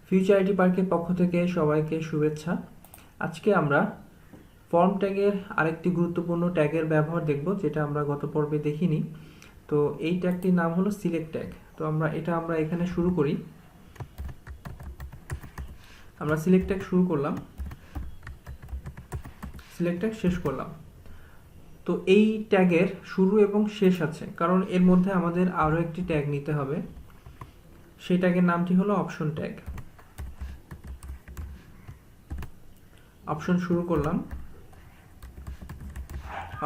Future IT পার্কের পক্ষ থেকে সবাইকে শুভেচ্ছা। আজকে আমরা ফর্ম ট্যাগের আরেকটি গুরুত্বপূর্ণ ট্যাগের ব্যবহার দেখব, যেটা আমরা গত পর্বে দেখিনি। তো এই ট্যাগটির নাম হলো সিলেক্ট ট্যাগ। তো আমরা এখানে শুরু করি। আমরা সিলেক্ট ট্যাগ শুরু করলাম, সিলেক্ট ট্যাগ শেষ করলাম। তো এই ট্যাগের শুরু এবং শেষ আছে, কারণ এর মধ্যে আমাদের আরও একটি ট্যাগ নিতে হবে। সেই ট্যাগের নামটি হলো অপশন ট্যাগ। অপশন শুরু করলাম,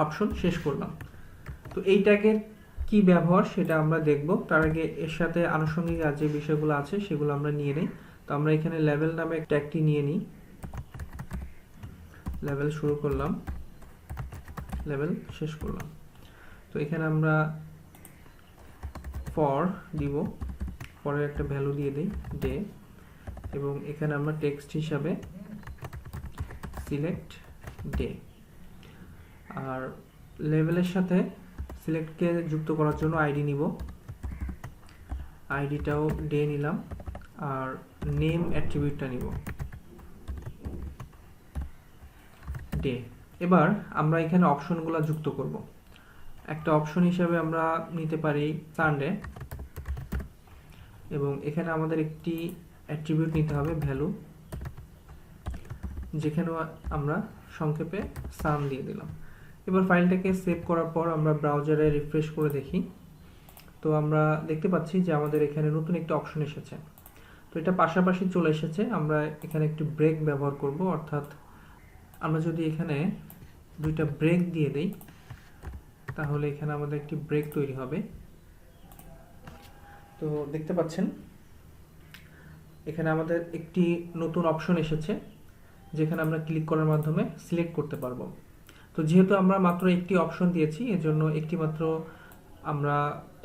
অপশন শেষ করলাম। তো এই ট্যাগের কি ব্যবহার সেটা আমরা দেখব। তার আগে এর সাথে আনুষঙ্গিক যে বিষয়গুলো আছে সেগুলো আমরা নিয়ে নিই। তো আমরা এখানে লেভেল নামে ট্যাগটি নিয়ে নিই। লেভেল শুরু করলাম, লেভেল শেষ করলাম। তো এখানে আমরা ফর দিব, ফরের একটা ভ্যালু দিয়ে দিই ডে, এবং এখানে আমরা টেক্সট হিসাবে সিলেক্ট ডে। আর লেভেলের সাথে সিলেক্টকে যুক্ত করার জন্য আইডি নিব, আইডিটাও ডে নিলাম। আর নেম অ্যাট্রিবিউটটা নিব ডে। এবার আমরা এখানে অপশনগুলো যুক্ত করব। একটা অপশন হিসাবে আমরা নিতে পারি সানডে, এবং এখানে আমাদের একটি অ্যাট্রিবিউট নিতে হবে ভ্যালু, যেখানে আমরা সংক্ষেপে সান দিয়ে দিলাম। এবার ফাইলটাকে সেভ করার পর আমরা ব্রাউজারে রিফ্রেশ করে দেখি। তো আমরা দেখতে পাচ্ছি যে আমাদের এখানে নতুন একটা অপশন এসেছে। তো এটা পাশাপাশি চলে এসেছে। আমরা এখানে একটি ব্রেক ব্যবহার করব, অর্থাৎ আমরা যদি এখানে দুইটা ব্রেক দিয়ে দেই তাহলে এখানে আমাদের একটি ব্রেক তৈরি হবে। তো দেখতে পাচ্ছেন এখানে আমাদের একটি নতুন অপশন এসেছে, যেখানে আমরা ক্লিক করার মাধ্যমে সিলেক্ট করতে পারবো। তো যেহেতু আমরা মাত্র একটি অপশন দিয়েছি, এজন্য একটি মাত্র আমরা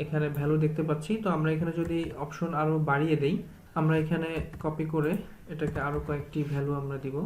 এখানে ভ্যালু দেখতে পাচ্ছি। তো আমরা এখানে যদি অপশন আরও বাড়িয়ে দেই, আমরা এখানে কপি করে এটাকে আরও কয়েকটি ভ্যালু আমরা দিব।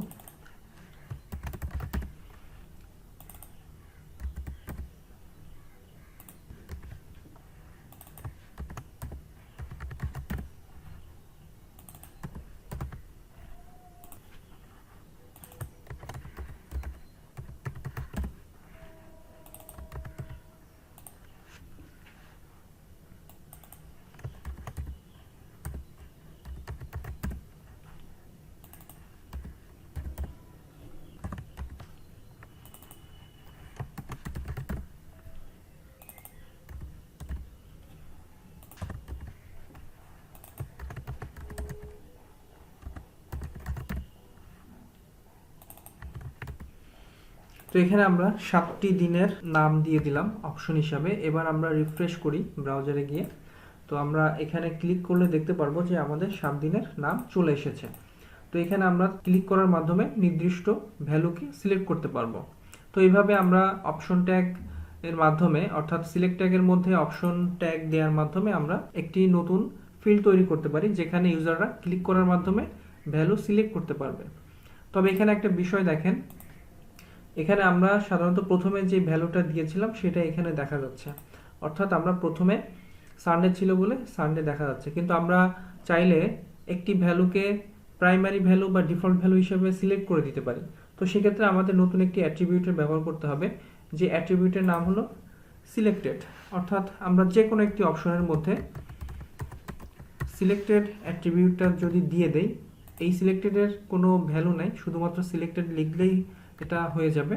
তো এখানে আমরা 7টি দিনের নাম দিয়ে দিলাম অপশন হিসাবে। এবার আমরা রিফ্রেশ করি ব্রাউজারে গিয়ে। তো আমরা এখানে ক্লিক করলে দেখতে পারবো যে আমাদের 7 দিনের নাম চলে এসেছে। তো এখানে আমরা ক্লিক করার মাধ্যমে নির্দিষ্ট ভ্যালুকে সিলেক্ট করতে পারবো। তো এইভাবে আমরা অপশন ট্যাগ এর মাধ্যমে, অর্থাৎ সিলেক্ট ট্যাগের মধ্যে অপশন ট্যাগ দেওয়ার মাধ্যমে আমরা একটি নতুন ফিল্ড তৈরি করতে পারি, যেখানে ইউজাররা ক্লিক করার মাধ্যমে ভ্যালু সিলেক্ট করতে পারবে। তবে এখানে একটা বিষয় দেখেন, এখানে আমরা সাধারণত প্রথমে যে ভ্যালুটা দিয়েছিলাম সেটা এখানে দেখা যাচ্ছে, অর্থাৎ আমরা প্রথমে সানডে ছিল বলে সানডে দেখা যাচ্ছে। কিন্তু আমরা চাইলে একটি ভ্যালুকে প্রাইমারি ভ্যালু বা ডিফল্ট ভ্যালু হিসেবে সিলেক্ট করে দিতে পারি। তো সেক্ষেত্রে আমাদের নতুন একটি অ্যাট্রিবিউটের ব্যবহার করতে হবে, যে অ্যাট্রিবিউটের নাম হলো সিলেক্টেড। অর্থাৎ আমরা যে কোনো একটি অপশনের মধ্যে সিলেক্টেড অ্যাট্রিবিউটটা যদি দিয়ে দেই, এই সিলেক্টেডের কোনো ভ্যালু নাই, শুধুমাত্র সিলেক্টেড লিখলেই এটা হয়ে যাবে।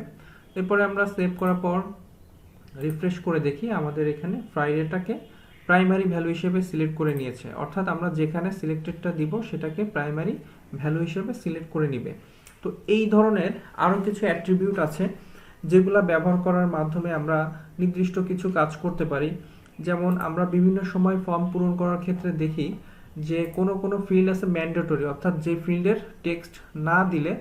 এরপরে আমরা সেভ করার পর রিফ্রেশ করে দেখি, আমাদের এখানে ফ্রাইডেটাকে প্রাইমারি ভ্যালু হিসেবে সিলেক্ট করে নিয়েছে। অর্থাৎ আমরা যেখানে সিলেক্টেডটা দিব সেটাকে প্রাইমারি ভ্যালু হিসেবে সিলেক্ট করে নিবে। তো এই ধরনের আরও কিছু অ্যাট্রিবিউট আছে, যেগুলো ব্যবহার করার মাধ্যমে আমরা নির্দিষ্ট কিছু কাজ করতে পারি। যেমন আমরা বিভিন্ন সময় ফর্ম পূরণ করার ক্ষেত্রে দেখি যে কোনো ফিল্ড আছে ম্যান্ডেটরি, অর্থাৎ যে ফিল্ডের টেক্সট না দিলে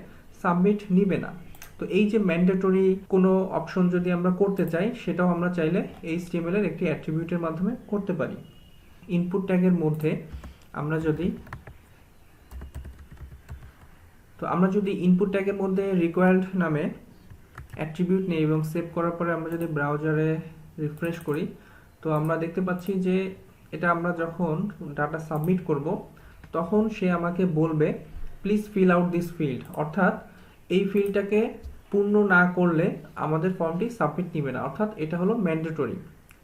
সাবমিট নিবে না। তো এই যে ম্যান্ডেটরি কোনো অপশন যদি আমরা করতে চাই, সেটাও আমরা চাইলে HTML এর একটি অ্যাট্রিবিউটের মাধ্যমে করতে পারি। ইনপুট ট্যাগের মধ্যে আমরা যদি ইনপুট ট্যাগের মধ্যে রিকোয়ার্ড নামে অ্যাট্রিবিউট নেই এবং সেভ করার পরে আমরা যদি ব্রাউজারে রিফ্রেশ করি, তো আমরা দেখতে পাচ্ছি যে এটা আমরা যখন ডাটা সাবমিট করব তখন সে আমাকে বলবে please fill out this field, অর্থাৎ এই ফিল্ডটাকে পূর্ণ না করলে আমাদের ফর্মটি সাবমিট নিবে না, অর্থাৎ এটা হলো ম্যান্ডেটরি।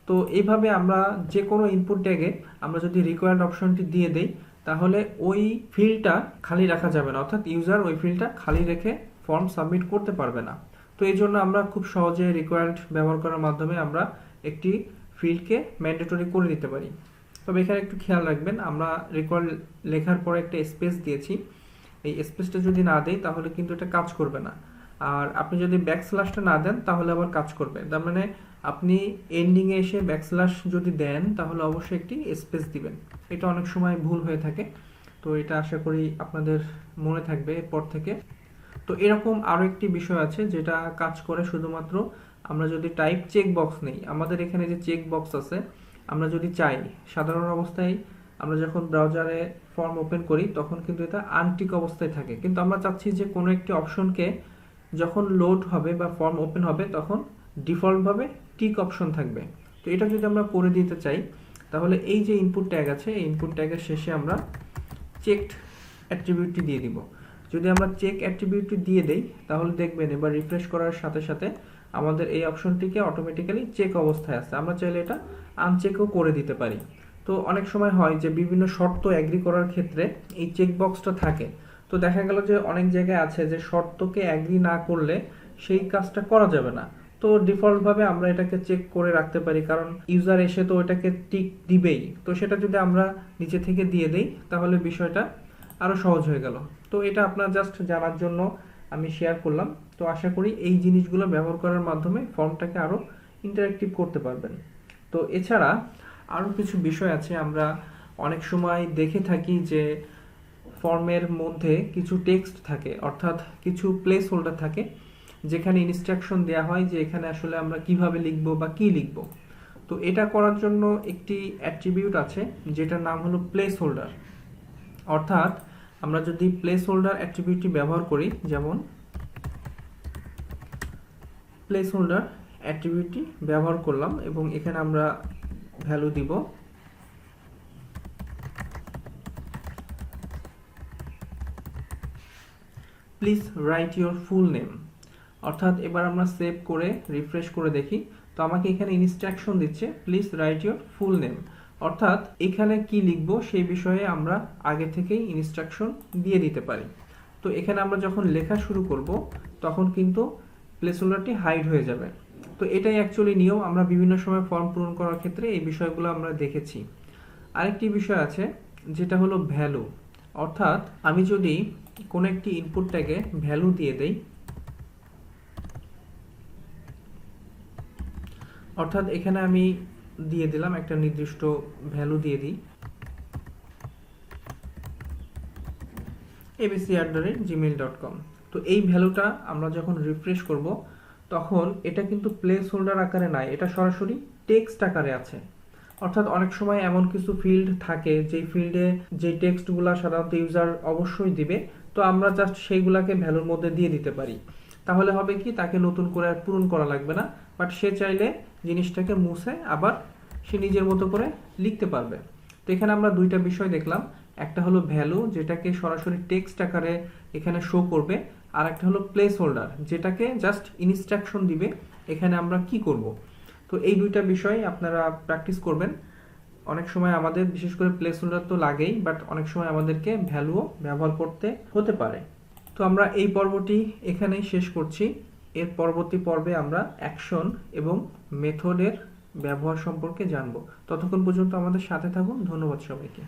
তো এইভাবে আমরা যে কোনো ইনপুট ট্যাগে আমরা যদি রিকোয়ার্ড অপশনটি দিয়ে দেই তাহলে ওই ফিল্ডটা খালি রাখা যাবে না, অর্থাৎ ইউজার ওই ফিল্ডটা খালি রেখে ফর্ম সাবমিট করতে পারবে না। তো এই জন্য আমরা খুব সহজে রিকোয়ার্ড ব্যবহার করার মাধ্যমে আমরা একটি ফিল্ডকে ম্যান্ডেটরি করে দিতে পারি। তবে এখানে একটু খেয়াল রাখবেন, আমরা রিকোয়ার্ড লেখার পরে একটা স্পেস দিয়েছি, এই স্পেসটা যদি না দেই তাহলে কিন্তু এটা কাজ করবে না। আর আপনি যদি ব্যাকস্ল্যাশটা না দেন তাহলে আবার কাজ করবে। তার মানে আপনি এন্ডিংয়ে এসে ব্যাকস্ল্যাশ যদি দেন তাহলে অবশ্যই একটি স্পেস দিবেন। এটা অনেক সময় ভুল হয়ে থাকে, তো এটা আশা করি আপনাদের মনে থাকবে এরপর থেকে। তো এরকম আরও একটি বিষয় আছে যেটা কাজ করে শুধুমাত্র আমরা যদি টাইপ চেক বক্স নেই। আমাদের এখানে যে চেক বক্স আছে, আমরা যদি চাই, সাধারণ অবস্থায় আমরা যখন ব্রাউজারে ফর্ম ওপেন করি তখন কিন্তু এটা আনটিক অবস্থায় থাকে, কিন্তু আমরা চাচ্ছি যে কোনো একটি অপশনকে যখন লোড হবে বা ফর্ম ওপেন হবে তখন ডিফল্টভাবে টিক অপশন থাকবে। তো এটা যদি আমরা করে দিতে চাই তাহলে এই যে ইনপুট ট্যাগ আছে, এই ইনপুট ট্যাগের শেষে আমরা চেকড অ্যাট্রিবিউটটি দিয়ে দিব। যদি আমরা চেক অ্যাট্রিবিউটটি দিয়ে দেই তাহলে দেখবেন এবার রিফ্রেশ করার সাথে সাথে আমাদের এই অপশনটিকে অটোমেটিক্যালি চেক অবস্থায় আছে। আমরা চাইলে এটা আনচেকও করে দিতে পারি। তো অনেক সময় হয় যে বিভিন্ন শর্ত এগ্রি করার ক্ষেত্রে এই চেক বক্সটা থাকে। তো দেখা গেল যে অনেক জায়গায় আছে যে শর্তকে এগ্রি না করলে সেই কাজটা করা যাবে না। তো ডিফল্টভাবে আমরা এটাকে চেক করে রাখতে পারি, কারণ ইউজার এসে তো এটাকে টিক দিবেই। তো সেটা যদি আমরা নিচে থেকে দিয়ে দেই তাহলে বিষয়টা আরও সহজ হয়ে গেল। তো এটা আপনার জাস্ট জানার জন্য আমি শেয়ার করলাম। তো আশা করি এই জিনিসগুলো ব্যবহার করার মাধ্যমে ফর্মটাকে আরও ইন্টারেক্টিভ করতে পারবেন। তো এছাড়া আরও কিছু বিষয় আছে, আমরা অনেক সময় দেখে থাকি যে ফর্মের মধ্যে কিছু টেক্সট থাকে, অর্থাৎ কিছু প্লেস হোল্ডার থাকে যেখানে ইনস্ট্রাকশন দেওয়া হয় যে এখানে আসলে আমরা কিভাবে লিখব বা কি লিখব। তো এটা করার জন্য একটি অ্যাট্রিবিউট আছে যেটার নাম হলো প্লেস হোল্ডার। অর্থাৎ আমরা যদি প্লেস হোল্ডার অ্যাট্রিবিউটটি ব্যবহার করি, যেমন প্লেস হোল্ডার অ্যাট্রিবিউটটি ব্যবহার করলাম এবং এখানে আমরা ভ্যালু দিব please write your full name. অর্থাৎ এবার আমরা সেভ করে রিফ্রেশ করে দেখি, তো আমাকে এখানে ইনস্ট্রাকশন দিচ্ছে please write your full name. অর্থাৎ এখানে কি লিখবো সেই বিষয়ে আমরা আগে থেকেই ইনস্ট্রাকশন দিয়ে দিতে পারি। তো এখানে আমরা যখন লেখা শুরু করব তখন কিন্তু প্লেসহোল্ডারটি হাইড হয়ে যাবে। তো এটাই অ্যাকচুয়ালি নিয়ম, আমরা বিভিন্ন সময় ফর্ম পূরণ করার ক্ষেত্রে এই বিষয়গুলো আমরা দেখেছি। আরেকটি বিষয় আছে যেটা হলো ভ্যালু। অর্থাৎ আমি যদি কোনো একটি ইনপুট ট্যাগে ভ্যালু দিয়ে দেই, অর্থাৎ এখানে আমি দিয়ে দিলাম একটা নির্দিষ্ট ভ্যালু দিয়ে দিই abc@gmail.com। তো এই ভ্যালুটা আমরা যখন রিফ্রেশ করব তখন এটা কিন্তু প্লেস হোল্ডার আকারে নাই, এটা সরাসরি টেক্সট আকারে আছে। অর্থাৎ অনেক সময় এমন কিছু ফিল্ড থাকে যেই ফিল্ডে যে টেক্সটগুলো সাধারণত ইউজার অবশ্যই দিবে, তো আমরা জাস্ট সেইগুলাকে ভ্যালুর মধ্যে দিয়ে দিতে পারি। তাহলে হবে কি, তাকে নতুন করে আর পূরণ করা লাগবে না, বাট সে চাইলে জিনিসটাকে মুছে আবার সে নিজের মতো করে লিখতে পারবে। তো এখানে আমরা দুইটা বিষয় দেখলাম, একটা হলো ভ্যালু যেটাকে সরাসরি টেক্সট আকারে এখানে শো করবে, আর একটা হলো প্লেস হোল্ডার যেটাকে জাস্ট ইনস্ট্রাকশন দিবে এখানে আমরা কি করব। তো এই দুইটা বিষয় আপনারা প্র্যাকটিস করবেন। অনেক সময় আমাদের বিশেষ করে প্লেস হোল্ডার তো লাগেই, বাট অনেক সময় আমাদেরকে ভ্যালুও ব্যবহার করতে হতে পারে। তো আমরা এই পর্বটি এখানেই শেষ করছি। এর পরবর্তী পর্বে আমরা অ্যাকশন এবং মেথডের ব্যবহার সম্পর্কে জানব। ততক্ষণ পর্যন্ত আমাদের সাথে থাকুন। ধন্যবাদ সবাইকে।